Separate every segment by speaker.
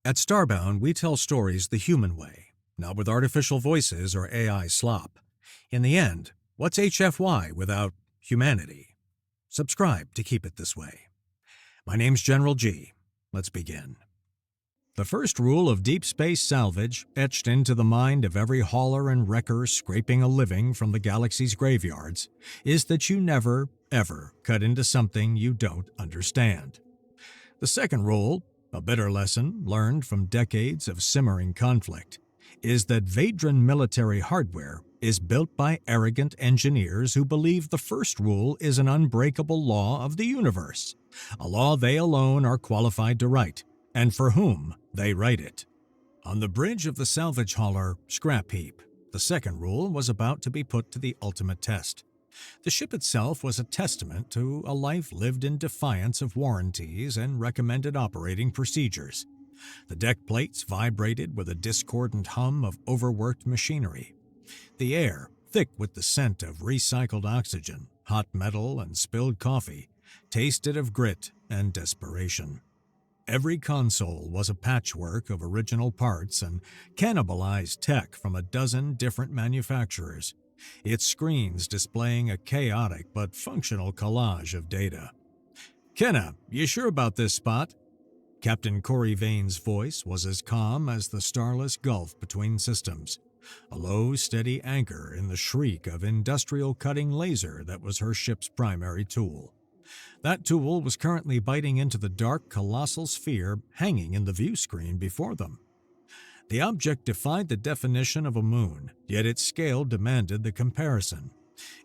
Speaker 1: At Starbound, we tell stories the human way, not with artificial voices or AI slop. In the end, what's HFY without humanity? Subscribe to keep it this way. My name's General G. Let's begin. The first rule of deep space salvage, etched into the mind of every hauler and wrecker scraping a living from the galaxy's graveyards, is that you never, ever cut into something you don't understand. The second rule, a bitter lesson learned from decades of simmering conflict, is that Vadran military hardware is built by arrogant engineers who believe the first rule is an unbreakable law of the universe, a law they alone are qualified to write, and for whom they write it. On the bridge of the salvage hauler Scrap Heap, the second rule was about to be put to the ultimate test. The ship itself was a testament to a life lived in defiance of warranties and recommended operating procedures. The deck plates vibrated with a discordant hum of overworked machinery. The air, thick with the scent of recycled oxygen, hot metal, and spilled coffee, tasted of grit and desperation. Every console was a patchwork of original parts and cannibalized tech from a dozen different manufacturers, its screens displaying a chaotic but functional collage of data. "Kenna, you sure about this spot?" Captain Corey Vane's voice was as calm as the starless gulf between systems, a low, steady anchor in the shriek of industrial cutting laser that was her ship's primary tool. That tool was currently biting into the dark, colossal sphere hanging in the view screen before them. The object defied the definition of a moon, yet its scale demanded the comparison.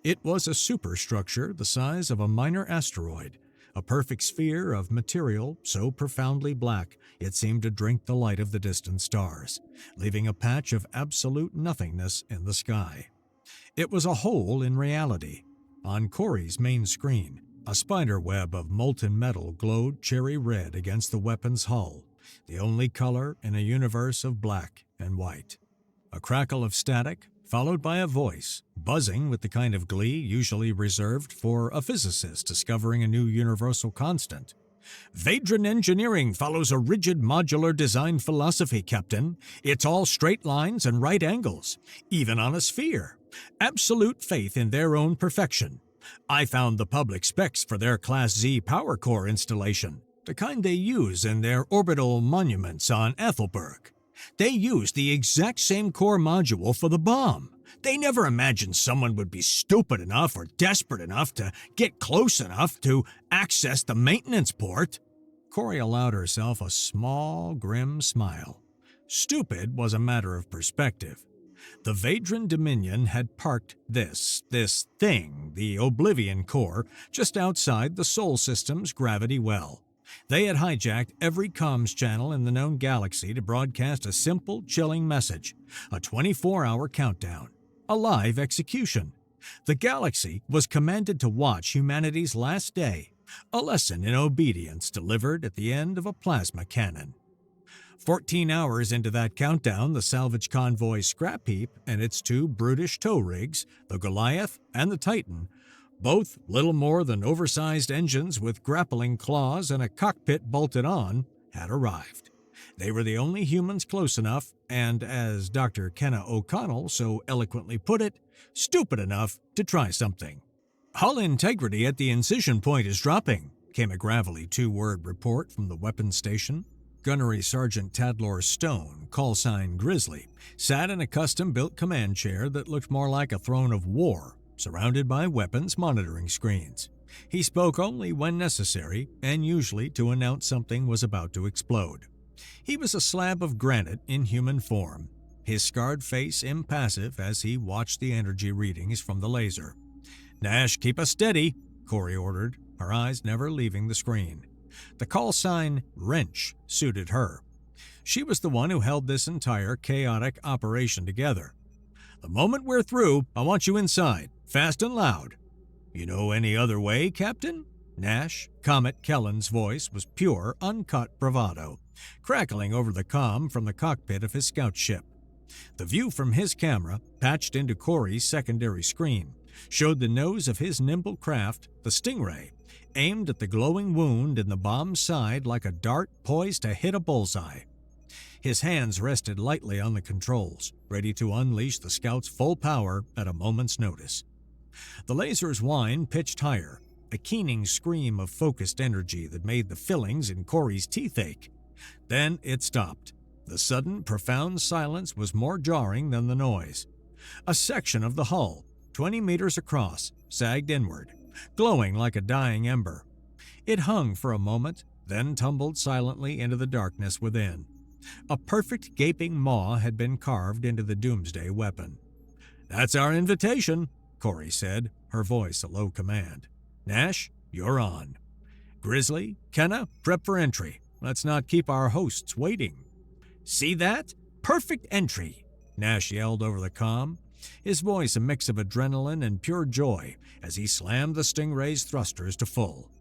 Speaker 1: It was a superstructure the size of a minor asteroid, a perfect sphere of material so profoundly black it seemed to drink the light of the distant stars, leaving a patch of absolute nothingness in the sky. It was a hole in reality. On Corey's main screen, a spider web of molten metal glowed cherry red against the weapon's hull, the only color in a universe of black and white. A crackle of static, followed by a voice, buzzing with the kind of glee usually reserved for a physicist discovering a new universal constant. "Vadran engineering follows a rigid modular design philosophy, Captain. It's all straight lines and right angles, even on a sphere. Absolute faith in their own perfection. I found the public specs for their Class Z power core installation, the kind they use in their orbital monuments on Ethelberg. They use the exact same core module for the bomb. They never imagined someone would be stupid enough or desperate enough to get close enough to access the maintenance port." Corey allowed herself a small, grim smile. Stupid was a matter of perspective. The Vadran Dominion had parked this thing, the Oblivion Core, just outside the Sol System's gravity well. They had hijacked every comms channel in the known galaxy to broadcast a simple, chilling message, a 24-hour countdown, a live execution. The galaxy was commanded to watch humanity's last day, a lesson in obedience delivered at the end of a plasma cannon. 14 hours into that countdown, the salvage convoy Scrap Heap and its two brutish tow rigs, the Goliath and the Titan, both little more than oversized engines with grappling claws and a cockpit bolted on, had arrived. They were the only humans close enough and, as Dr. Kenna O'Connell so eloquently put it, stupid enough to try something. "Hull integrity at the incision point is dropping," came a gravelly two-word report from the weapons station. Gunnery Sergeant Tadlor Stone, callsign Grizzly, sat in a custom-built command chair that looked more like a throne of war, surrounded by weapons monitoring screens. He spoke only when necessary, and usually to announce something was about to explode. He was a slab of granite in human form, his scarred face impassive as he watched the energy readings from the laser. "Nash, keep us steady," Corey ordered, her eyes never leaving the screen. The call sign Wrench suited her. She was the one who held this entire chaotic operation together. "The moment we're through, I want you inside, fast and loud." "You know any other way, Captain?" Nash, Comet Kellen's voice was pure, uncut bravado, crackling over the comm from the cockpit of his scout ship. The view from his camera, patched into Corey's secondary screen, showed the nose of his nimble craft, the Stingray, aimed at the glowing wound in the bomb's side like a dart poised to hit a bullseye. His hands rested lightly on the controls, ready to unleash the scout's full power at a moment's notice. The laser's whine pitched higher, a keening scream of focused energy that made the fillings in Corey's teeth ache. Then it stopped. The sudden, profound silence was more jarring than the noise. A section of the hull, 20 meters across, sagged inward, glowing like a dying ember. It hung for a moment, then tumbled silently into the darkness within. A perfect gaping maw had been carved into the doomsday weapon. "That's our invitation," Corey said, her voice a low command. "Nash, you're on. Grizzly, Kenna, prep for entry. Let's not keep our hosts waiting." "See that? Perfect entry!" Nash yelled over the comm, his voice a mix of adrenaline and pure joy as he slammed the Stingray's thrusters to full.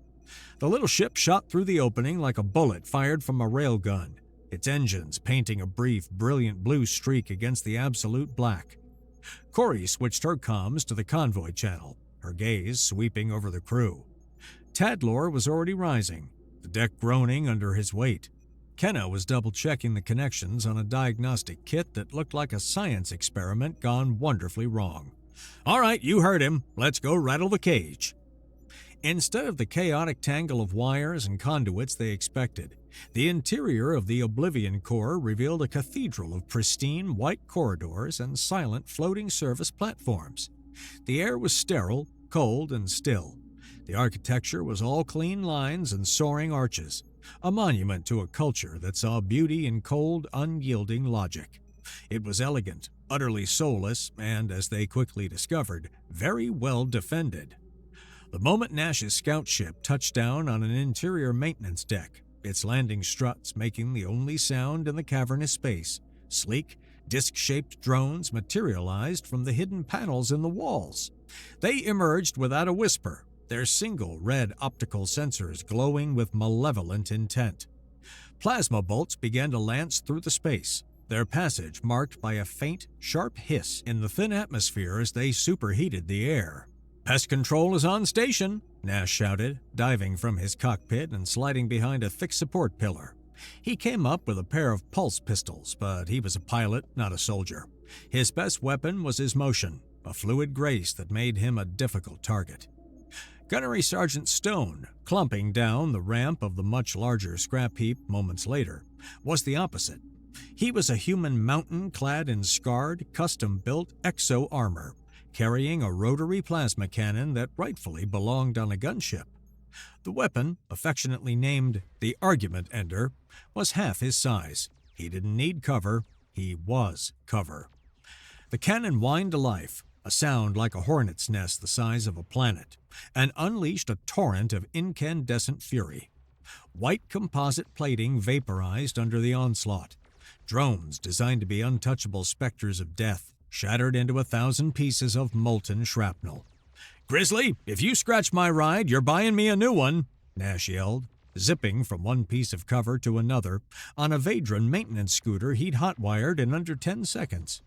Speaker 1: The little ship shot through the opening like a bullet fired from a railgun, its engines painting a brief, brilliant blue streak against the absolute black. Corey switched her comms to the convoy channel, her gaze sweeping over the crew. Tadlor was already rising, the deck groaning under his weight. Kenna was double-checking the connections on a diagnostic kit that looked like a science experiment gone wonderfully wrong. "All right, you heard him. Let's go rattle the cage." Instead of the chaotic tangle of wires and conduits they expected, the interior of the Oblivion Core revealed a cathedral of pristine white corridors and silent floating service platforms. The air was sterile, cold, and still. The architecture was all clean lines and soaring arches, a monument to a culture that saw beauty in cold, unyielding logic. It was elegant, utterly soulless, and, as they quickly discovered, very well defended. The moment Nash's scout ship touched down on an interior maintenance deck, its landing struts making the only sound in the cavernous space, sleek, disc-shaped drones materialized from the hidden panels in the walls. They emerged without a whisper, their single red optical sensors glowing with malevolent intent. Plasma bolts began to lance through the space, their passage marked by a faint, sharp hiss in the thin atmosphere as they superheated the air. "Pest control is on station," Nash shouted, diving from his cockpit and sliding behind a thick support pillar. He came up with a pair of pulse pistols, but he was a pilot, not a soldier. His best weapon was his motion, a fluid grace that made him a difficult target. Gunnery Sergeant Stone, clumping down the ramp of the much larger scrap heap moments later, was the opposite. He was a human mountain clad in scarred, custom-built exo-armor, carrying a rotary plasma cannon that rightfully belonged on a gunship. The weapon, affectionately named the Argument Ender, was half his size. He didn't need cover, he was cover. The cannon whined to life, a sound like a hornet's nest the size of a planet, and unleashed a torrent of incandescent fury. White composite plating vaporized under the onslaught. Drones designed to be untouchable specters of death shattered into 1,000 pieces of molten shrapnel. "Grizzly, if you scratch my ride, you're buying me a new one," Nash yelled, zipping from one piece of cover to another on a Vadron maintenance scooter he'd hotwired in under 10 seconds.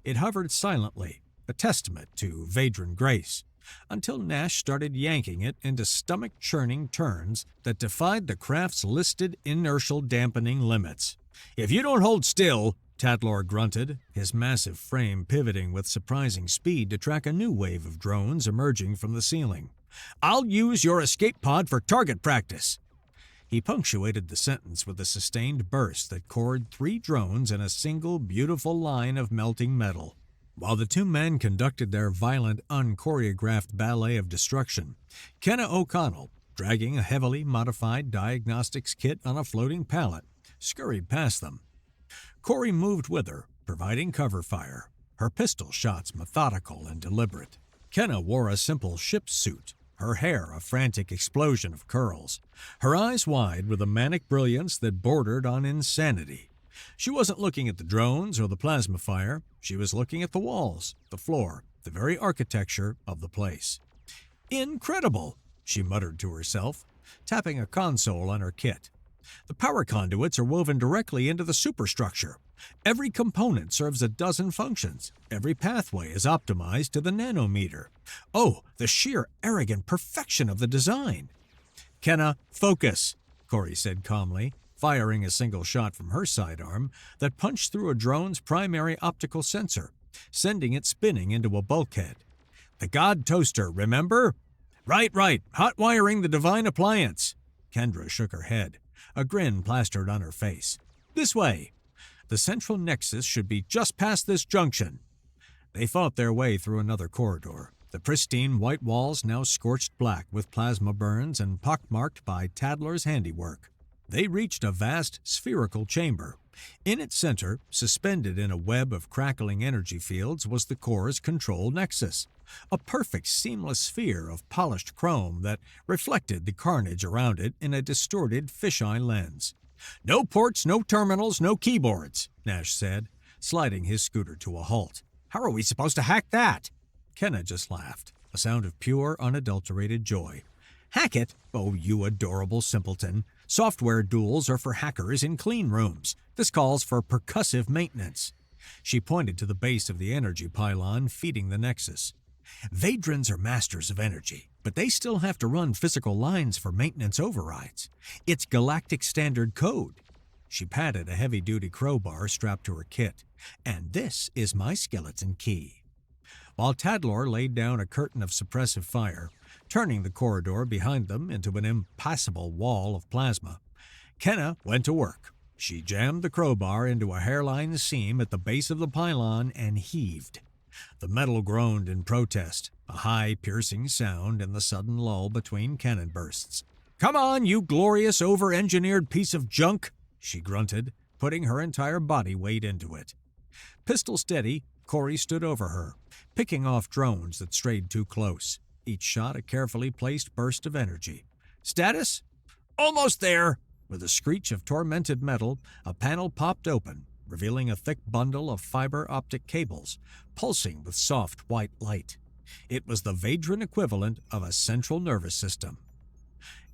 Speaker 1: It hovered silently, a testament to Vadron grace, until Nash started yanking it into stomach-churning turns that defied the craft's listed inertial dampening limits. "If you don't hold still," Tadlor grunted, his massive frame pivoting with surprising speed to track a new wave of drones emerging from the ceiling, "I'll use your escape pod for target practice." He punctuated the sentence with a sustained burst that cored 3 drones in a single beautiful line of melting metal. While the 2 men conducted their violent, unchoreographed ballet of destruction, Kenna O'Connell, dragging a heavily modified diagnostics kit on a floating pallet, scurried past them. Corey moved with her, providing cover fire, her pistol shots methodical and deliberate. Kenna wore a simple ship's suit, her hair a frantic explosion of curls, her eyes wide with a manic brilliance that bordered on insanity. She wasn't looking at the drones or the plasma fire. She was looking at the walls, the floor, the very architecture of the place. "Incredible," she muttered to herself, tapping a console on her kit. "The power conduits are woven directly into the superstructure. Every component serves a dozen functions. Every pathway is optimized to the nanometer. Oh, the sheer arrogant perfection of the design." "Kenna, focus," Corey said calmly, firing a single shot from her sidearm that punched through a drone's primary optical sensor, sending it spinning into a bulkhead. "The God Toaster, remember?" Right, hot wiring the divine appliance." Kendra shook her head, a grin plastered on her face. "This way. The central nexus should be just past this junction." They fought their way through another corridor, the pristine white walls now scorched black with plasma burns and pockmarked by Tadler's handiwork. They reached a vast, spherical chamber. In its center, suspended in a web of crackling energy fields, was the core's control nexus, a perfect seamless sphere of polished chrome that reflected the carnage around it in a distorted fisheye lens. "No ports, no terminals, no keyboards," Nash said, sliding his scooter to a halt. "How are we supposed to hack that?" Kenna just laughed, a sound of pure, unadulterated joy. "Hack it? Oh, you adorable simpleton. Software duels are for hackers in clean rooms. This calls for percussive maintenance." She pointed to the base of the energy pylon feeding the nexus. "Vadrans are masters of energy, but they still have to run physical lines for maintenance overrides. It's galactic standard code." She patted a heavy-duty crowbar strapped to her kit. "And this is my skeleton key." While Tadlor laid down a curtain of suppressive fire, turning the corridor behind them into an impassable wall of plasma, Kenna went to work. She jammed the crowbar into a hairline seam at the base of the pylon and heaved. The metal groaned in protest, a high, piercing sound in the sudden lull between cannon bursts. "Come on, you glorious, over-engineered piece of junk!" she grunted, putting her entire body weight into it. Pistol steady, Corey stood over her, picking off drones that strayed too close, each shot a carefully placed burst of energy. "Status?" "Almost there!" With a screech of tormented metal, a panel popped open, revealing a thick bundle of fiber optic cables, pulsing with soft white light. It was the Vadran equivalent of a central nervous system.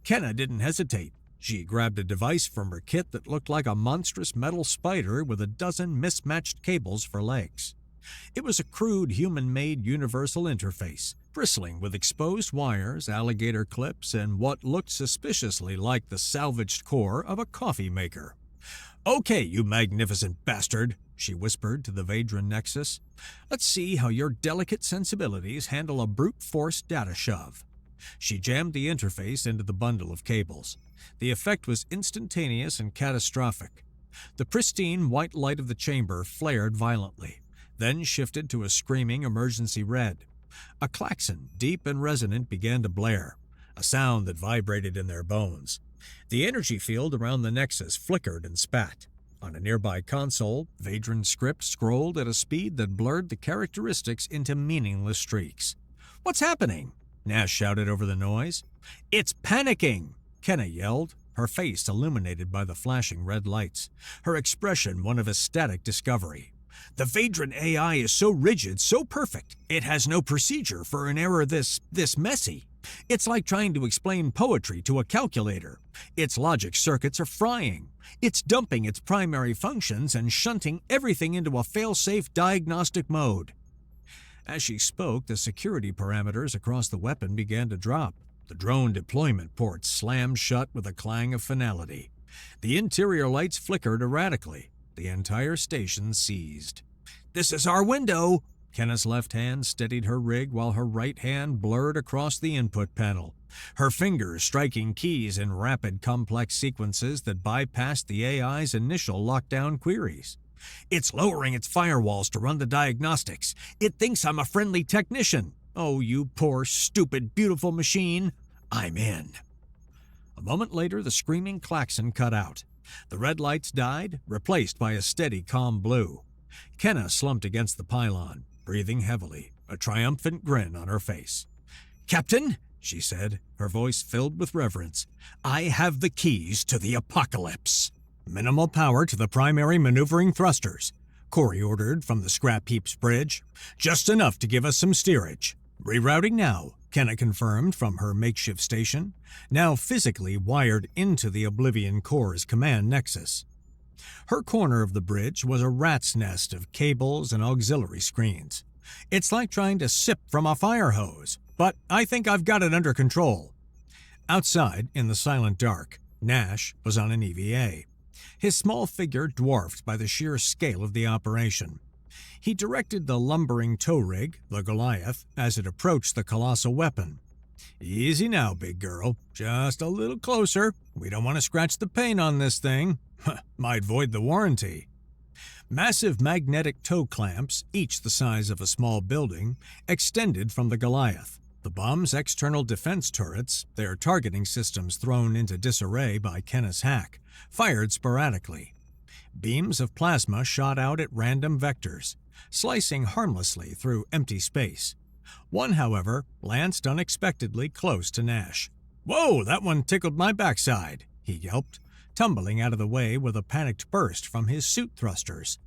Speaker 1: Kenna didn't hesitate. She grabbed a device from her kit that looked like a monstrous metal spider with a dozen mismatched cables for legs. It was a crude human-made universal interface, bristling with exposed wires, alligator clips, and what looked suspiciously like the salvaged core of a coffee maker. "Okay, you magnificent bastard," she whispered to the Vadran Nexus. "Let's see how your delicate sensibilities handle a brute force data shove." She jammed the interface into the bundle of cables. The effect was instantaneous and catastrophic. The pristine white light of the chamber flared violently, then shifted to a screaming emergency red. A klaxon, deep and resonant, began to blare, a sound that vibrated in their bones. The energy field around the Nexus flickered and spat. On a nearby console, Vadran script scrolled at a speed that blurred the characteristics into meaningless streaks. "What's happening?" Nash shouted over the noise. "It's panicking!" Kenna yelled, her face illuminated by the flashing red lights, her expression one of ecstatic discovery. "The Vadran AI is so rigid, so perfect, it has no procedure for an error this messy. It's like trying to explain poetry to a calculator. Its logic circuits are frying. It's dumping its primary functions and shunting everything into a fail-safe diagnostic mode." As she spoke, the security parameters across the weapon began to drop. The drone deployment ports slammed shut with a clang of finality. The interior lights flickered erratically. The entire station seized. "This is our window!" Kenna's left hand steadied her rig while her right hand blurred across the input panel, her fingers striking keys in rapid, complex sequences that bypassed the AI's initial lockdown queries. "It's lowering its firewalls to run the diagnostics. It thinks I'm a friendly technician. Oh, you poor, stupid, beautiful machine. I'm in." A moment later, the screaming klaxon cut out. The red lights died, replaced by a steady, calm blue. Kenna slumped against the pylon, breathing heavily, a triumphant grin on her face. "Captain," she said, her voice filled with reverence, "I have the keys to the apocalypse." "Minimal power to the primary maneuvering thrusters," Corey ordered from the scrap heap's bridge. "Just enough to give us some steerage." "Rerouting now," Kenna confirmed from her makeshift station, now physically wired into the Oblivion Core's command nexus. Her corner of the bridge was a rat's nest of cables and auxiliary screens. "It's like trying to sip from a fire hose, but I think I've got it under control." Outside, in the silent dark, Nash was on an EVA. his small figure dwarfed by the sheer scale of the operation. He directed the lumbering tow rig, the Goliath, as it approached the colossal weapon. "Easy now, big girl. Just a little closer. We don't want to scratch the paint on this thing. Might void the warranty." Massive magnetic tow clamps, each the size of a small building, extended from the Goliath. The bomb's external defense turrets, their targeting systems thrown into disarray by Kenneth's hack, fired sporadically. Beams of plasma shot out at random vectors, slicing harmlessly through empty space. One, however, lanced unexpectedly close to Nash. "Whoa, that one tickled my backside," he yelped, tumbling out of the way with a panicked burst from his suit thrusters.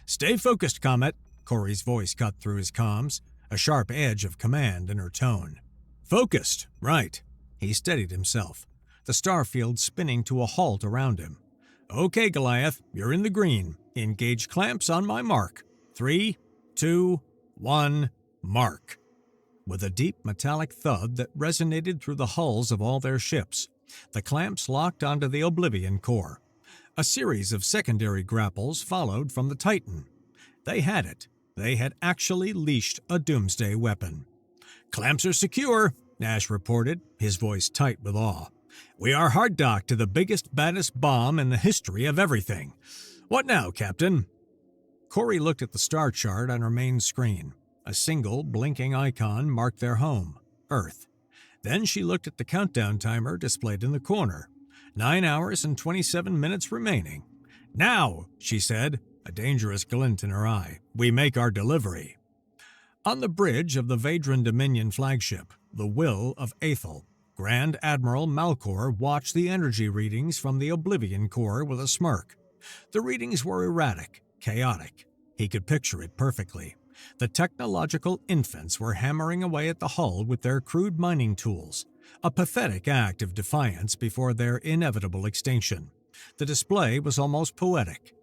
Speaker 1: "Stay focused, Comet," Corey's voice cut through his comms, a sharp edge of command in her tone. "Focused, right." He steadied himself, the starfield spinning to a halt around him. "Okay, Goliath, you're in the green. Engage clamps on my mark. 3, 2, 1, mark." With a deep metallic thud that resonated through the hulls of all their ships, the clamps locked onto the Oblivion core. A series of secondary grapples followed from the Titan. They had it. They had actually leashed a doomsday weapon. "Clamps are secure," Nash reported, his voice tight with awe. "We are hard docked to the biggest, baddest bomb in the history of everything. What now, Captain?" Corey looked at the star chart on her main screen. A single, blinking icon marked their home, Earth. Then she looked at the countdown timer displayed in the corner. 9 hours and 27 minutes remaining. "Now," she said, a dangerous glint in her eye, "we make our delivery." On the bridge of the Vadran Dominion flagship, the Will of Aethel, Grand Admiral Malcor watched the energy readings from the Oblivion core with a smirk. The readings were erratic, chaotic. He could picture it perfectly. The technological infants were hammering away at the hull with their crude mining tools, a pathetic act of defiance before their inevitable extinction. The display was almost poetic.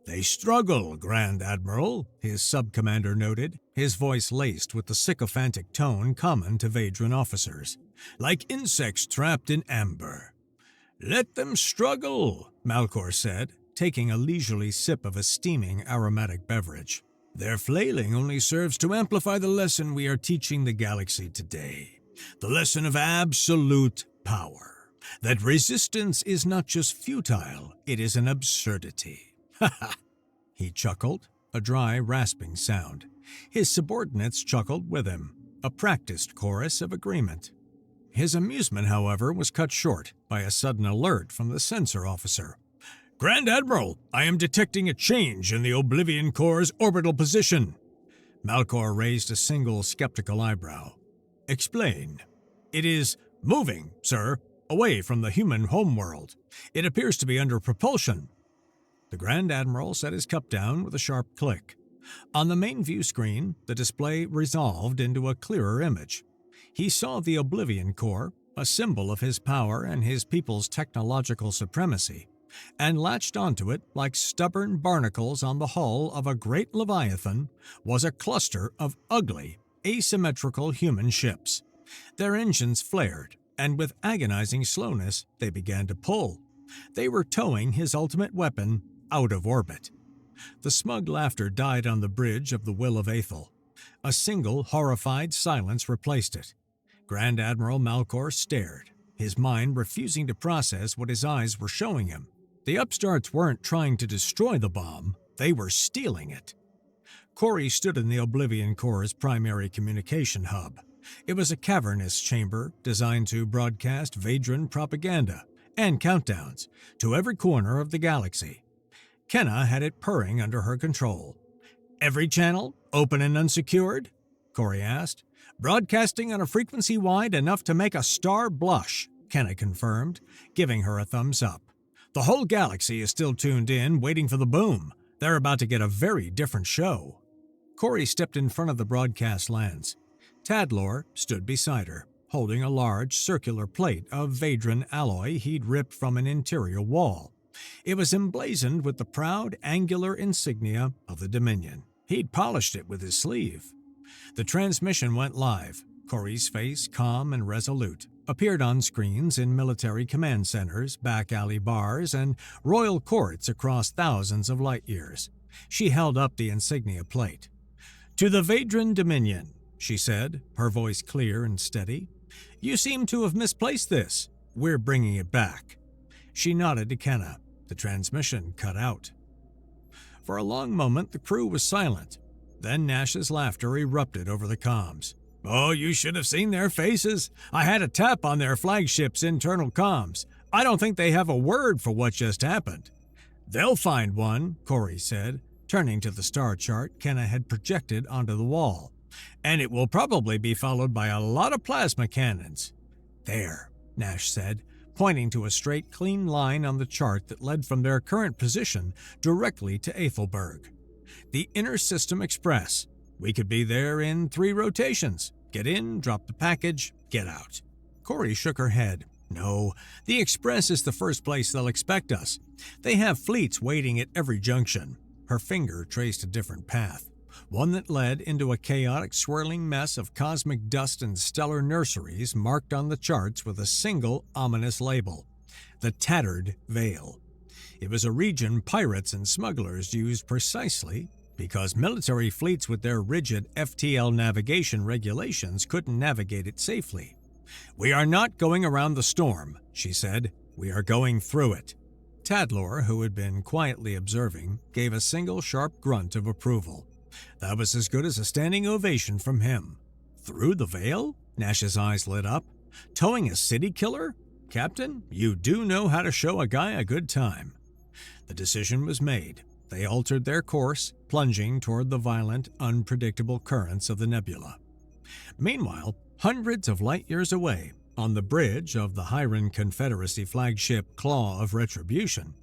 Speaker 1: "They struggle, Grand Admiral," his sub-commander noted, his voice laced with the sycophantic tone common to Vadran officers. "Like insects trapped in amber." "Let them struggle," Malcor said, taking a leisurely sip of a steaming aromatic beverage. "Their flailing only serves to amplify the lesson we are teaching the galaxy today. The lesson of absolute power. That resistance is not just futile, it is an absurdity." "Ha ha!" He chuckled, a dry, rasping sound. His subordinates chuckled with him, a practiced chorus of agreement. His amusement, however, was cut short by a sudden alert from the sensor officer. "Grand Admiral, I am detecting a change in the Oblivion core's orbital position." Malcor raised a single skeptical eyebrow. "Explain." "It is moving, sir, away from the human homeworld. It appears to be under propulsion." The Grand Admiral set his cup down with a sharp click. On the main view screen, the display resolved into a clearer image. He saw the Oblivion core, a symbol of his power and his people's technological supremacy, and latched onto it like stubborn barnacles on the hull of a great leviathan was a cluster of ugly, asymmetrical human ships. Their engines flared, and with agonizing slowness they began to pull. They were towing his ultimate weapon out of orbit. The smug laughter died on the bridge of the Will of Aethel. A single, horrified silence replaced it. Grand Admiral Malcor stared, his mind refusing to process what his eyes were showing him. The upstarts weren't trying to destroy the bomb, they were stealing it. Corey stood in the Oblivion core's primary communication hub. It was a cavernous chamber designed to broadcast Vadran propaganda and countdowns to every corner of the galaxy. Kenna had it purring under her control. "Every channel, open and unsecured?" Corey asked. "Broadcasting on a frequency wide enough to make a star blush," Kenna confirmed, giving her a thumbs up. "The whole galaxy is still tuned in, waiting for the boom. They're about to get a very different show." Corey stepped in front of the broadcast lens. Tadlor stood beside her, holding a large, circular plate of Vadran alloy he'd ripped from an interior wall. It was emblazoned with the proud, angular insignia of the Dominion. He'd polished it with his sleeve. The transmission went live, Corey's face calm and resolute, appeared on screens in military command centers, back alley bars, and royal courts across thousands of light years. She held up the insignia plate. "To the Vadran Dominion," she said, her voice clear and steady. "You seem to have misplaced this. We're bringing it back." She nodded to Kenna. The transmission cut out. For a long moment, the crew was silent. Then Nash's laughter erupted over the comms. "Oh, you should have seen their faces. I had a tap on their flagship's internal comms. I don't think they have a word for what just happened." "They'll find one," Corey said, turning to the star chart Kenna had projected onto the wall. "And it will probably be followed by a lot of plasma cannons." "There," Nash said, pointing to a straight, clean line on the chart that led from their current position directly to Ethelberg. "The Inner System Express. We could be there in 3 rotations. Get in, drop the package, get out." Corey shook her head. "No, the Express is the first place they'll expect us. They have fleets waiting at every junction." Her finger traced a different path, one that led into a chaotic, swirling mess of cosmic dust and stellar nurseries marked on the charts with a single ominous label: the Tattered Veil. It was a region pirates and smugglers used precisely because military fleets with their rigid FTL navigation regulations couldn't navigate it safely. "We are not going around the storm," she said. "We are going through it." Tadlor, who had been quietly observing, gave a single sharp grunt of approval. That was as good as a standing ovation from him. "Through the veil?" Nash's eyes lit up. "Towing a city killer? Captain, you do know how to show a guy a good time." The decision was made. They altered their course, plunging toward the violent, unpredictable currents of the nebula. Meanwhile, hundreds of light years away, on the bridge of the Hyran Confederacy flagship Claw of Retribution,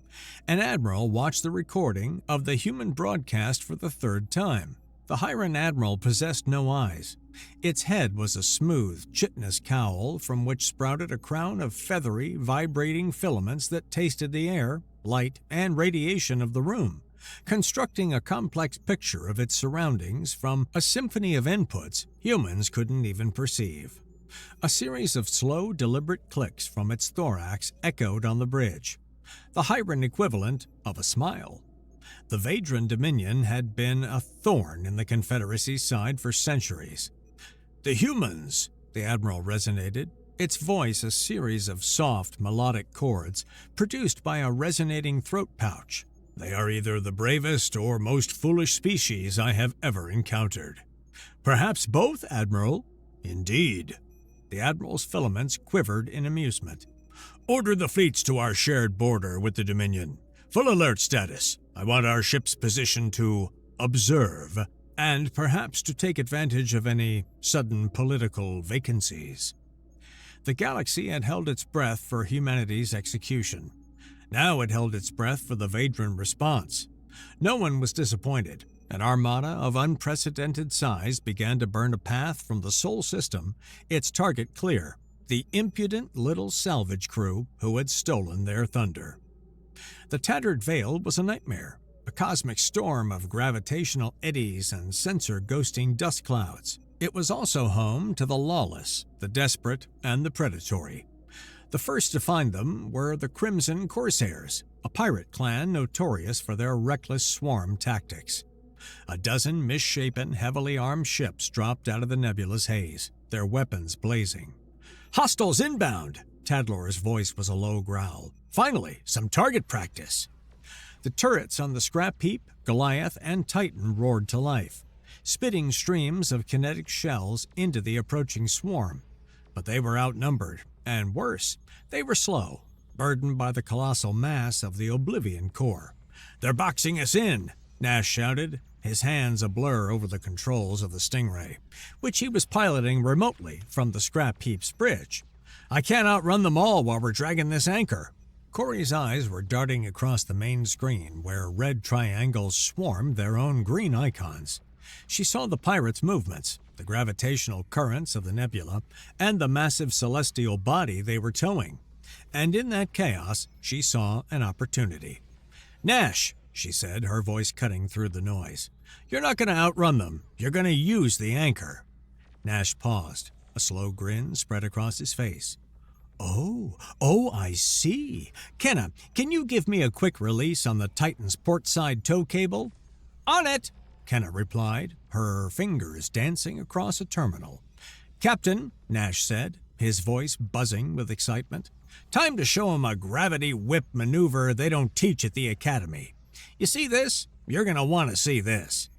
Speaker 1: an admiral watched the recording of the human broadcast for the 3rd time. The Hyran admiral possessed no eyes. Its head was a smooth, chitinous cowl from which sprouted a crown of feathery, vibrating filaments that tasted the air, light, and radiation of the room, constructing a complex picture of its surroundings from a symphony of inputs humans couldn't even perceive. A series of slow, deliberate clicks from its thorax echoed on the bridge, the Hyran equivalent of a smile. The Vadran Dominion had been a thorn in the Confederacy's side for centuries. "The humans," the Admiral resonated, its voice a series of soft, melodic chords produced by a resonating throat pouch. "They are either the bravest or most foolish species I have ever encountered." "Perhaps both, Admiral." "Indeed." The Admiral's filaments quivered in amusement. "Order the fleets to our shared border with the Dominion. Full alert status. I want our ship's position to observe, and perhaps to take advantage of any sudden political vacancies." The galaxy had held its breath for humanity's execution. Now it held its breath for the Vadran response. No one was disappointed. An armada of unprecedented size began to burn a path from the Sol system, its target clear: the impudent little salvage crew who had stolen their thunder. The Tattered Veil was a nightmare, a cosmic storm of gravitational eddies and sensor-ghosting dust clouds. It was also home to the lawless, the desperate, and the predatory. The first to find them were the Crimson Corsairs, a pirate clan notorious for their reckless swarm tactics. A dozen misshapen, heavily armed ships dropped out of the nebula's haze, their weapons blazing. "Hostiles inbound!" Tadlor's voice was a low growl. "Finally, some target practice." The turrets on the scrap heap, Goliath, and Titan roared to life, spitting streams of kinetic shells into the approaching swarm. But they were outnumbered, and worse, they were slow, burdened by the colossal mass of the Oblivion Core. "They're boxing us in!" Nash shouted, his hands a blur over the controls of the Stingray, which he was piloting remotely from the scrap heap's bridge. "I can't outrun them all while we're dragging this anchor." Corey's eyes were darting across the main screen where red triangles swarmed their own green icons. She saw the pirates' movements, the gravitational currents of the nebula, and the massive celestial body they were towing. And in that chaos, she saw an opportunity. "Nash," she said, her voice cutting through the noise, "you're not going to outrun them. You're going to use the anchor." Nash paused. A slow grin spread across his face. Oh, I see. Kenna, can you give me a quick release on the Titan's portside tow cable? On it, Kenna replied, her fingers dancing across a terminal. Captain, Nash said, his voice buzzing with excitement. Time to show 'em a gravity whip maneuver they don't teach at the academy. You see this? You're going to want to see this.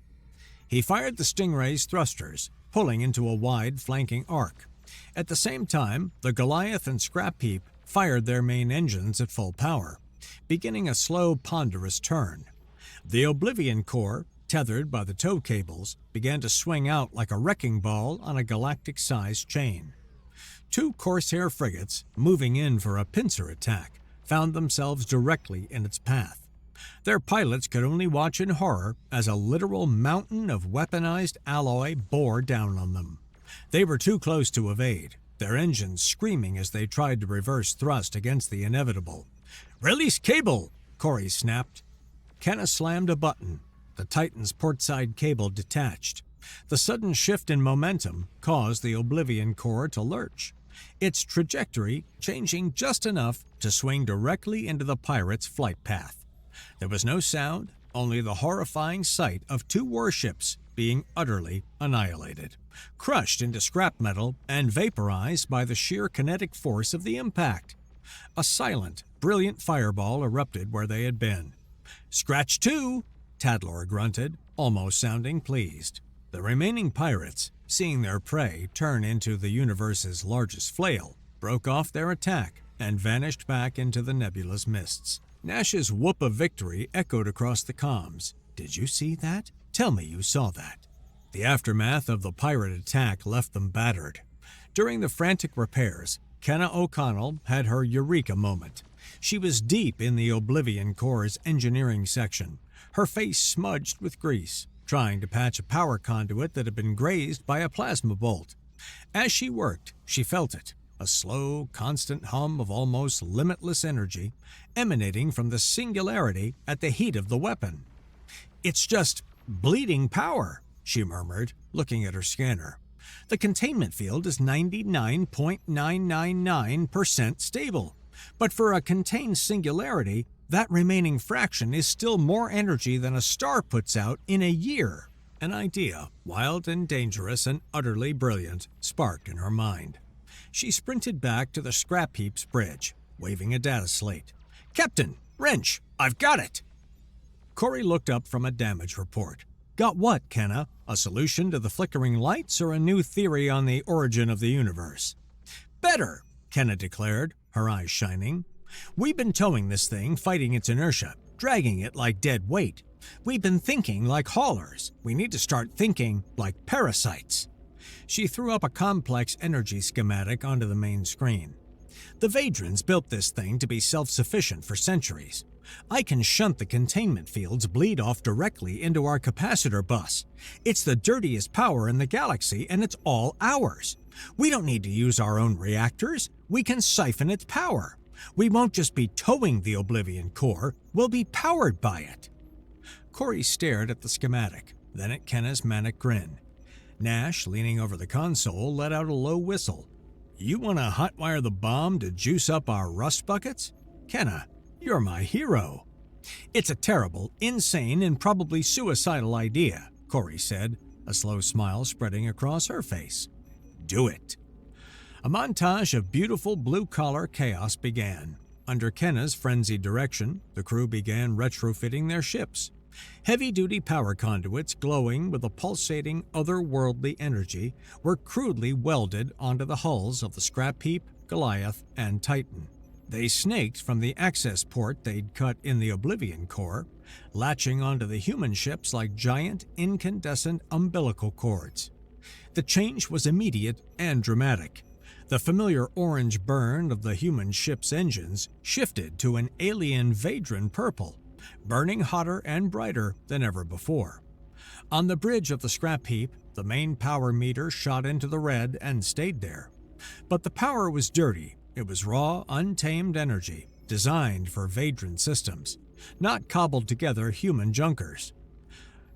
Speaker 1: He fired the Stingray's thrusters, pulling into a wide flanking arc. At the same time, the Goliath and Scrap Heap fired their main engines at full power, beginning a slow, ponderous turn. The Oblivion core, tethered by the tow cables, began to swing out like a wrecking ball on a galactic-sized chain. Two Corsair frigates, moving in for a pincer attack, found themselves directly in its path. Their pilots could only watch in horror as a literal mountain of weaponized alloy bore down on them. They were too close to evade, their engines screaming as they tried to reverse thrust against the inevitable. "Release cable!" Corey snapped. Kenna slammed a button. The Titan's portside cable detached. The sudden shift in momentum caused the Oblivion core to lurch, its trajectory changing just enough to swing directly into the pirate's flight path. There was no sound, only the horrifying sight of two warships being utterly annihilated, crushed into scrap metal and vaporized by the sheer kinetic force of the impact. A silent, brilliant fireball erupted where they had been. "Scratch two!" Tadlor grunted, almost sounding pleased. The remaining pirates, seeing their prey turn into the universe's largest flail, broke off their attack and vanished back into the nebulous mists. Nash's whoop of victory echoed across the comms. "Did you see that? Tell me you saw that." The aftermath of the pirate attack left them battered. During the frantic repairs, Kenna O'Connell had her eureka moment. She was deep in the Oblivion core's engineering section, her face smudged with grease, trying to patch a power conduit that had been grazed by a plasma bolt. As she worked, she felt it, a slow, constant hum of almost limitless energy emanating from the singularity at the heat of the weapon. "It's just bleeding power," she murmured, looking at her scanner. "The containment field is 99.999% stable, but for a contained singularity, that remaining fraction is still more energy than a star puts out in a year." An idea, wild and dangerous and utterly brilliant, sparked in her mind. She sprinted back to the Scrap Heap's bridge, waving a data slate. "Captain, wrench, I've got it!" Corey looked up from a damage report. "Got what, Kenna? A solution to the flickering lights or a new theory on the origin of the universe?" "Better," Kenna declared, her eyes shining. "We've been towing this thing, fighting its inertia, dragging it like dead weight. We've been thinking like haulers. We need to start thinking like parasites." She threw up a complex energy schematic onto the main screen. "The Vadrans built this thing to be self-sufficient for centuries. I can shunt the containment field's bleed off directly into our capacitor bus. It's the dirtiest power in the galaxy, and it's all ours. We don't need to use our own reactors. We can siphon its power. We won't just be towing the Oblivion core, we'll be powered by it." Corey stared at the schematic, then at Kenna's manic grin. Nash, leaning over the console, let out a low whistle. "You want to hotwire the bomb to juice up our rust buckets? Kenna, you're my hero." "It's a terrible, insane, and probably suicidal idea," Corey said, a slow smile spreading across her face. "Do it." A montage of beautiful blue-collar chaos began. Under Kenna's frenzied direction, the crew began retrofitting their ships. Heavy-duty power conduits glowing with a pulsating, otherworldly energy were crudely welded onto the hulls of the Scrap Heap, Goliath, and Titan. They snaked from the access port they'd cut in the Oblivion core, latching onto the human ships like giant, incandescent umbilical cords. The change was immediate and dramatic. The familiar orange burn of the human ship's engines shifted to an alien Vadran purple, burning hotter and brighter than ever before. On the bridge of the Scrap Heap, the main power meter shot into the red and stayed there. But the power was dirty. It was raw, untamed energy, designed for Vadran systems, not cobbled-together human junkers.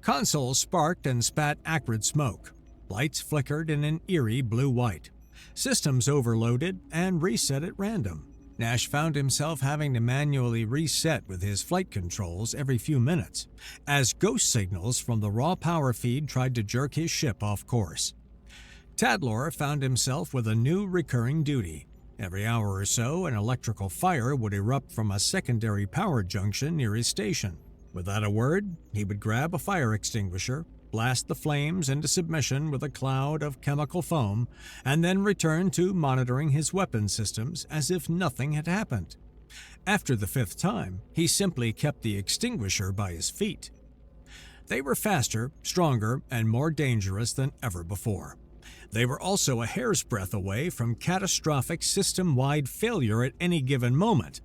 Speaker 1: Consoles sparked and spat acrid smoke. Lights flickered in an eerie blue-white. Systems overloaded and reset at random. Nash found himself having to manually reset with his flight controls every few minutes, as ghost signals from the raw power feed tried to jerk his ship off course. Tadlor found himself with a new recurring duty. Every hour or so, an electrical fire would erupt from a secondary power junction near his station. Without a word, he would grab a fire extinguisher, blast the flames into submission with a cloud of chemical foam, and then return to monitoring his weapon systems as if nothing had happened. After the 5th time, he simply kept the extinguisher by his feet. They were faster, stronger, and more dangerous than ever before. They were also a hair's breadth away from catastrophic system-wide failure at any given moment.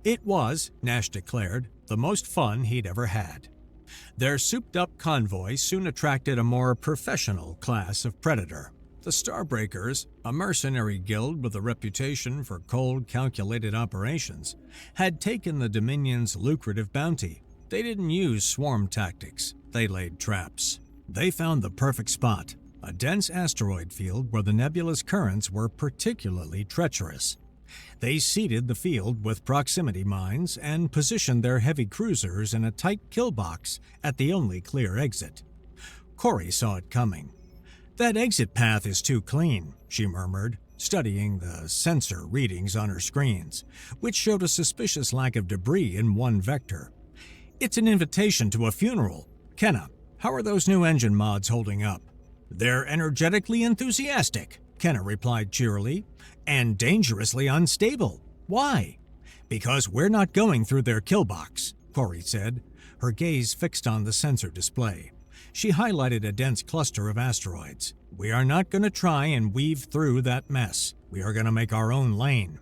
Speaker 1: It was, Nash declared, the most fun he'd ever had. Their souped-up convoy soon attracted a more professional class of predator. The Starbreakers, a mercenary guild with a reputation for cold, calculated operations, had taken the Dominion's lucrative bounty. They didn't use swarm tactics. They laid traps. They found the perfect spot, a dense asteroid field where the nebulous currents were particularly treacherous. They seeded the field with proximity mines and positioned their heavy cruisers in a tight kill box at the only clear exit. Corey saw it coming. "That exit path is too clean," she murmured, studying the sensor readings on her screens, which showed a suspicious lack of debris in one vector. "It's an invitation to a funeral. Kenna, how are those new engine mods holding up?" "They're energetically enthusiastic," Kenna replied cheerily, "and dangerously unstable. Why?" "Because we're not going through their kill box," Corey said, her gaze fixed on the sensor display. She highlighted a dense cluster of asteroids. "We are not going to try and weave through that mess. We are going to make our own lane.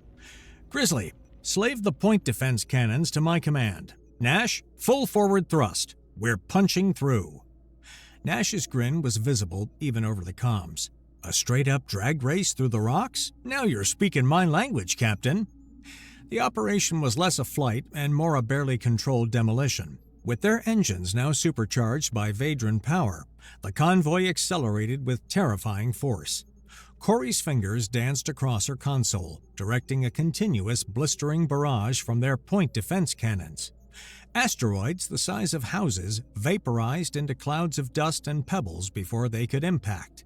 Speaker 1: Grizzly, slave the point defense cannons to my command. Nash, full forward thrust. We're punching through." Nash's grin was visible even over the comms. "A straight-up drag race through the rocks? Now you're speaking my language, Captain." The operation was less a flight and more a barely controlled demolition. With their engines now supercharged by Vadran power, the convoy accelerated with terrifying force. Corey's fingers danced across her console, directing a continuous blistering barrage from their point defense cannons. Asteroids the size of houses vaporized into clouds of dust and pebbles before they could impact.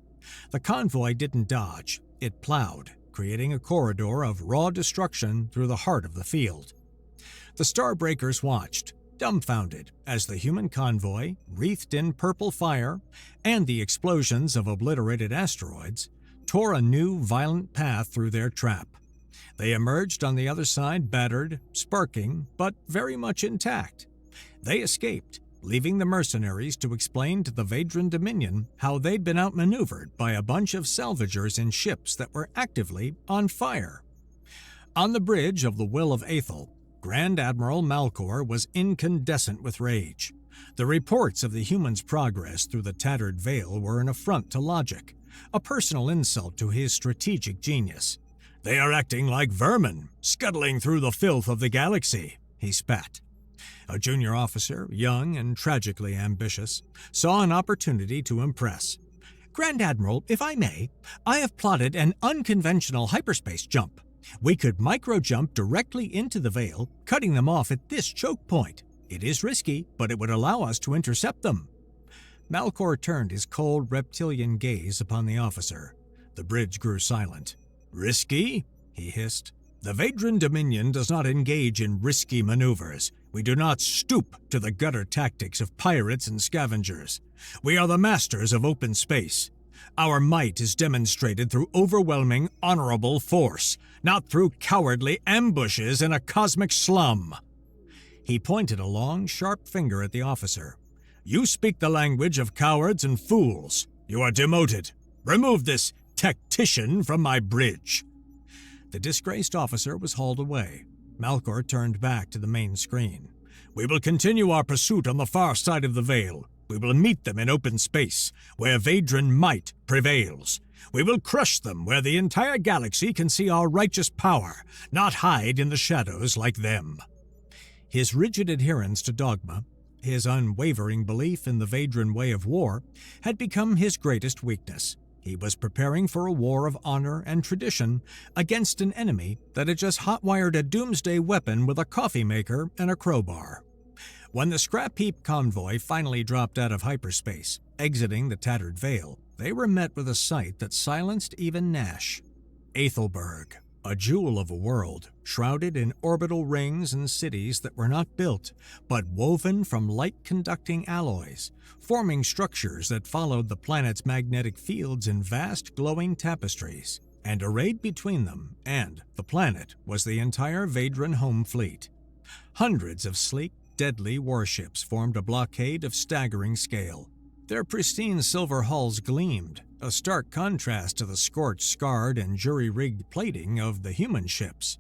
Speaker 1: The convoy didn't dodge, it plowed, creating a corridor of raw destruction through the heart of the field. The Starbreakers watched, dumbfounded, as the human convoy, wreathed in purple fire, and the explosions of obliterated asteroids, tore a new, violent path through their trap. They emerged on the other side battered, sparking, but very much intact. They escaped, leaving the mercenaries to explain to the Vadran Dominion how they'd been outmaneuvered by a bunch of salvagers in ships that were actively on fire. On the bridge of the Will of Aethel, Grand Admiral Malcor was incandescent with rage. The reports of the humans' progress through the tattered veil were an affront to logic, a personal insult to his strategic genius. "They are acting like vermin, scuttling through the filth of the galaxy," he spat. A junior officer, young and tragically ambitious, saw an opportunity to impress. "Grand Admiral, if I may, I have plotted an unconventional hyperspace jump. We could micro-jump directly into the veil, cutting them off at this choke point. It is risky, but it would allow us to intercept them." Malcor turned his cold reptilian gaze upon the officer. The bridge grew silent. "Risky?" he hissed. "The Vadran Dominion does not engage in risky maneuvers. We do not stoop to the gutter tactics of pirates and scavengers. We are the masters of open space. Our might is demonstrated through overwhelming, honorable force, not through cowardly ambushes in a cosmic slum." He pointed a long, sharp finger at the officer. "You speak the language of cowards and fools. You are demoted. Remove this tactician from my bridge." The disgraced officer was hauled away. Malcor turned back to the main screen. "We will continue our pursuit on the far side of the veil. We will meet them in open space, where Vadran might prevails. We will crush them where the entire galaxy can see our righteous power, not hide in the shadows like them." His rigid adherence to dogma, his unwavering belief in the Vadran way of war, had become his greatest weakness. He was preparing for a war of honor and tradition against an enemy that had just hot-wired a doomsday weapon with a coffee maker and a crowbar. When the scrap heap convoy finally dropped out of hyperspace, exiting the tattered veil, they were met with a sight that silenced even Nash. Aethelberg, a jewel of a world, shrouded in orbital rings and cities that were not built, but woven from light-conducting alloys, forming structures that followed the planet's magnetic fields in vast glowing tapestries. And arrayed between them and the planet was the entire Vadran home fleet. Hundreds of sleek, deadly warships formed a blockade of staggering scale. Their pristine silver hulls gleamed, a stark contrast to the scorched, scarred, and jury-rigged plating of the human ships.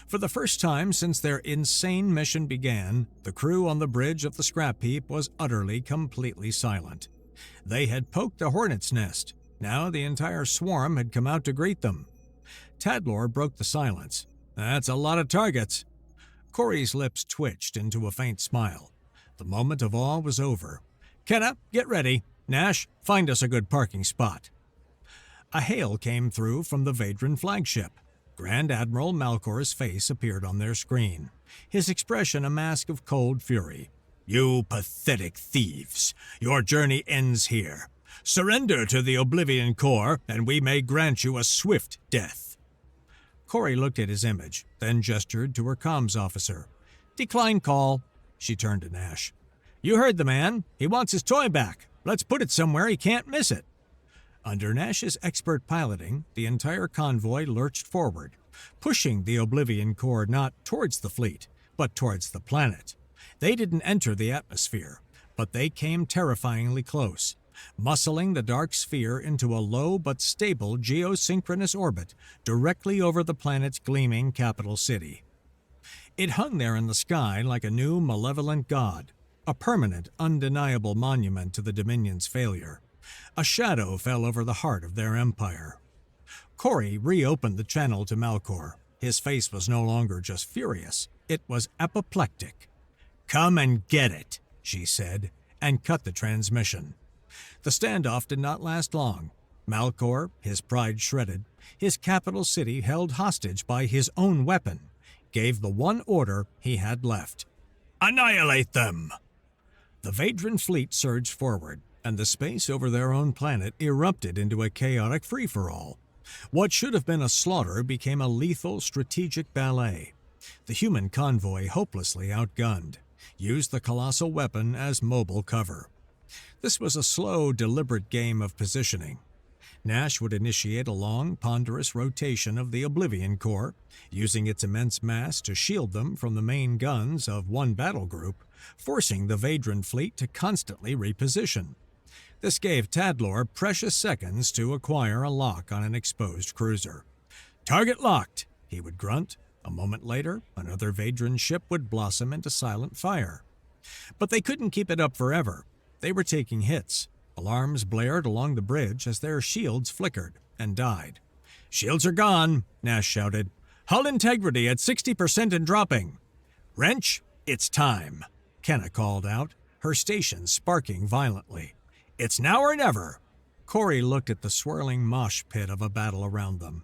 Speaker 1: For the first time since their insane mission began, the crew on the bridge of the scrap heap was utterly, completely silent. They had poked a hornet's nest. Now the entire swarm had come out to greet them. Tadlor broke the silence. "That's a lot of targets." Corey's lips twitched into a faint smile. The moment of awe was over. "Kenna, get ready. Nash, find us a good parking spot." A hail came through from the Vadran flagship. Grand Admiral Malcor's face appeared on their screen, his expression a mask of cold fury. "You pathetic thieves! Your journey ends here. Surrender to the Oblivion Core, and we may grant you a swift death." Corey looked at his image, then gestured to her comms officer. "Decline call." She turned to Nash. "You heard the man. He wants his toy back. Let's put it somewhere he can't miss it." Under Nash's expert piloting, the entire convoy lurched forward, pushing the Oblivion Core not towards the fleet, but towards the planet. They didn't enter the atmosphere, but they came terrifyingly close, muscling the dark sphere into a low but stable geosynchronous orbit directly over the planet's gleaming capital city. It hung there in the sky like a new malevolent god, a permanent, undeniable monument to the Dominion's failure. A shadow fell over the heart of their empire. Corey reopened the channel to Malcor. His face was no longer just furious, it was apoplectic. "Come and get it," she said, and cut the transmission. The standoff did not last long. Malcor, his pride shredded, his capital city held hostage by his own weapon, gave the one order he had left. "Annihilate them!" The Vadran fleet surged forward, and the space over their own planet erupted into a chaotic free-for-all. What should have been a slaughter became a lethal strategic ballet. The human convoy, hopelessly outgunned, used the colossal weapon as mobile cover. This was a slow, deliberate game of positioning. Nash would initiate a long, ponderous rotation of the Oblivion Core, using its immense mass to shield them from the main guns of one battle group, forcing the Vadran fleet to constantly reposition. This gave Tadlor precious seconds to acquire a lock on an exposed cruiser. "Target locked," he would grunt. A moment later, another Vadran ship would blossom into silent fire. But they couldn't keep it up forever. They were taking hits. Alarms blared along the bridge as their shields flickered and died. "Shields are gone," Nash shouted. "Hull integrity at 60% and dropping." "Wrench, it's time," Kenna called out, her station sparking violently. "It's now or never." Corey looked at the swirling mosh pit of a battle around them.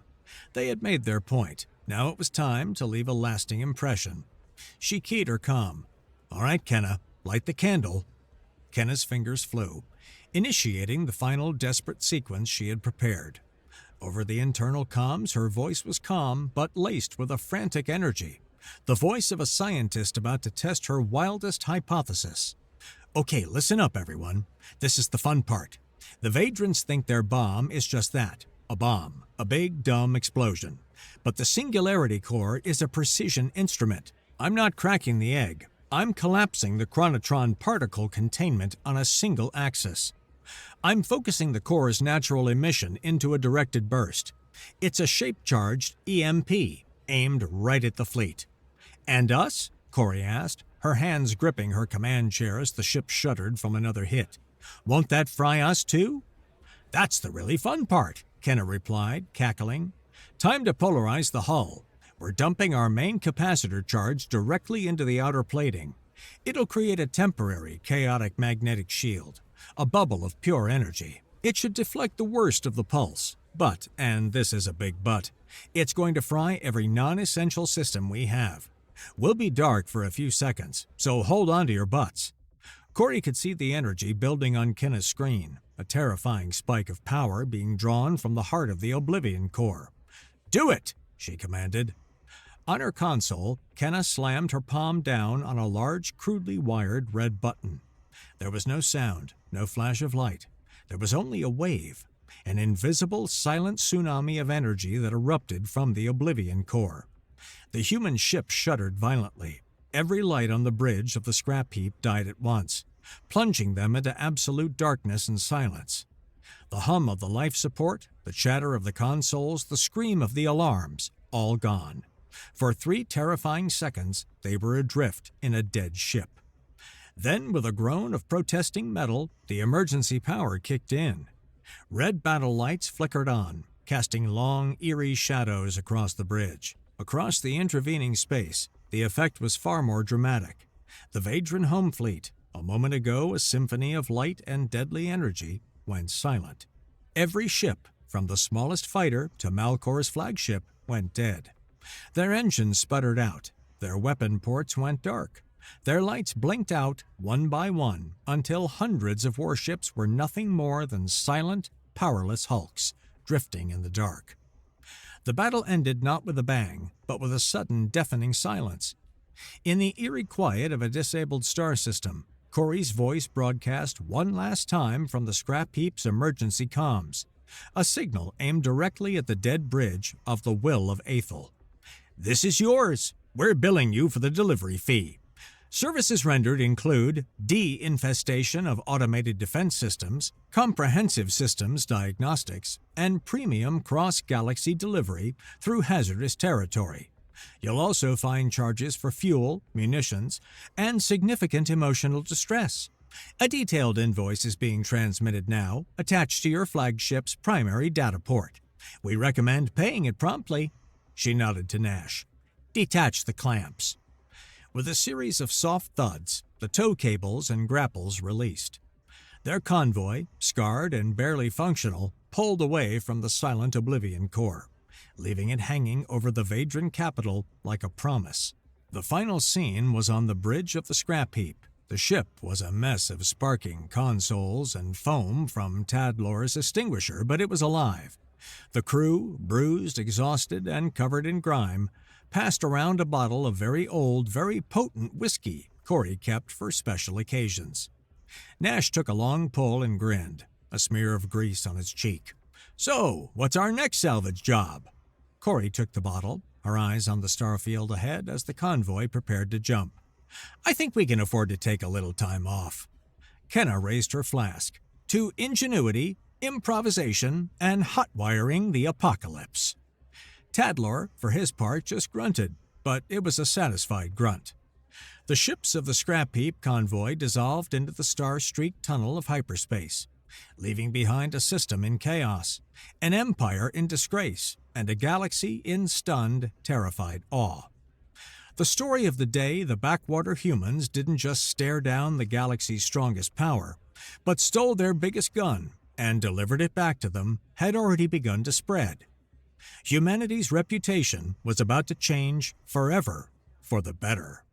Speaker 1: They had made their point. Now it was time to leave a lasting impression. She keyed her comm. "All right, Kenna, light the candle." Kenna's fingers flew, initiating the final desperate sequence she had prepared. Over the internal comms, her voice was calm, but laced with a frantic energy. The voice of a scientist about to test her wildest hypothesis. "Okay, listen up, everyone. This is the fun part. The Vadrans think their bomb is just that, a bomb, a big, dumb explosion. But the Singularity Core is a precision instrument. I'm not cracking the egg. I'm collapsing the chronotron particle containment on a single axis. I'm focusing the core's natural emission into a directed burst. It's a shape-charged EMP, aimed right at the fleet." "And us?" Corey asked, her hands gripping her command chair as the ship shuddered from another hit. "Won't that fry us too?" "That's the really fun part," Kenna replied, cackling. "Time to polarize the hull. We're dumping our main capacitor charge directly into the outer plating. It'll create a temporary, chaotic magnetic shield, a bubble of pure energy. It should deflect the worst of the pulse, but, and this is a big but, it's going to fry every non-essential system we have. We'll be dark for a few seconds, so hold on to your butts. Corey could see the energy building on Kenna's screen, a terrifying spike of power being drawn from the heart of the Oblivion core. "Do it!" she commanded. On her console, Kenna slammed her palm down on a large, crudely wired red button. There was no sound, no flash of light. There was only a wave, an invisible, silent tsunami of energy that erupted from the Oblivion core. The human ship shuddered violently. Every light on the bridge of the scrap heap died at once, plunging them into absolute darkness and silence. The hum of the life support, the chatter of the consoles, the scream of the alarms, all gone. For 3 terrifying seconds, they were adrift in a dead ship. Then, with a groan of protesting metal, the emergency power kicked in. Red battle lights flickered on, casting long, eerie shadows across the bridge. Across the intervening space, the effect was far more dramatic. The Vadran home fleet, a moment ago a symphony of light and deadly energy, went silent. Every ship, from the smallest fighter to Malcor's flagship, went dead. Their engines sputtered out. Their weapon ports went dark. Their lights blinked out one by one until hundreds of warships were nothing more than silent, powerless hulks, drifting in the dark. The battle ended not with a bang, but with a sudden deafening silence. In the eerie quiet of a disabled star system, Corey's voice broadcast one last time from the scrap heap's emergency comms, a signal aimed directly at the dead bridge of the Will of Aethel. "This is yours. We're billing you for the delivery fee. Services rendered include de-infestation of automated defense systems, comprehensive systems diagnostics, and premium cross-galaxy delivery through hazardous territory. You'll also find charges for fuel, munitions, and significant emotional distress. A detailed invoice is being transmitted now, attached to your flagship's primary data port. We recommend paying it promptly." She nodded to Nash. "Detach the clamps." With a series of soft thuds, the tow cables and grapples released. Their convoy, scarred and barely functional, pulled away from the silent Oblivion core, leaving it hanging over the Vadran capital like a promise. The final scene was on the bridge of the scrap heap. The ship was a mess of sparking consoles and foam from Tadlor's extinguisher, but it was alive. The crew, bruised, exhausted, and covered in grime, passed around a bottle of very old, very potent whiskey Corey kept for special occasions. Nash took a long pull and grinned, a smear of grease on his cheek. "So, what's our next salvage job?" Corey took the bottle, her eyes on the starfield ahead as the convoy prepared to jump. "I think we can afford to take a little time off." Kenna raised her flask. "To ingenuity, improvisation, and hot-wiring the apocalypse." Tadlor, for his part, just grunted, but it was a satisfied grunt. The ships of the scrap heap convoy dissolved into the star-streaked tunnel of hyperspace, leaving behind a system in chaos, an empire in disgrace, and a galaxy in stunned, terrified awe. The story of the day the backwater humans didn't just stare down the galaxy's strongest power, but stole their biggest gun and delivered it back to them had already begun to spread. Humanity's reputation was about to change forever for the better.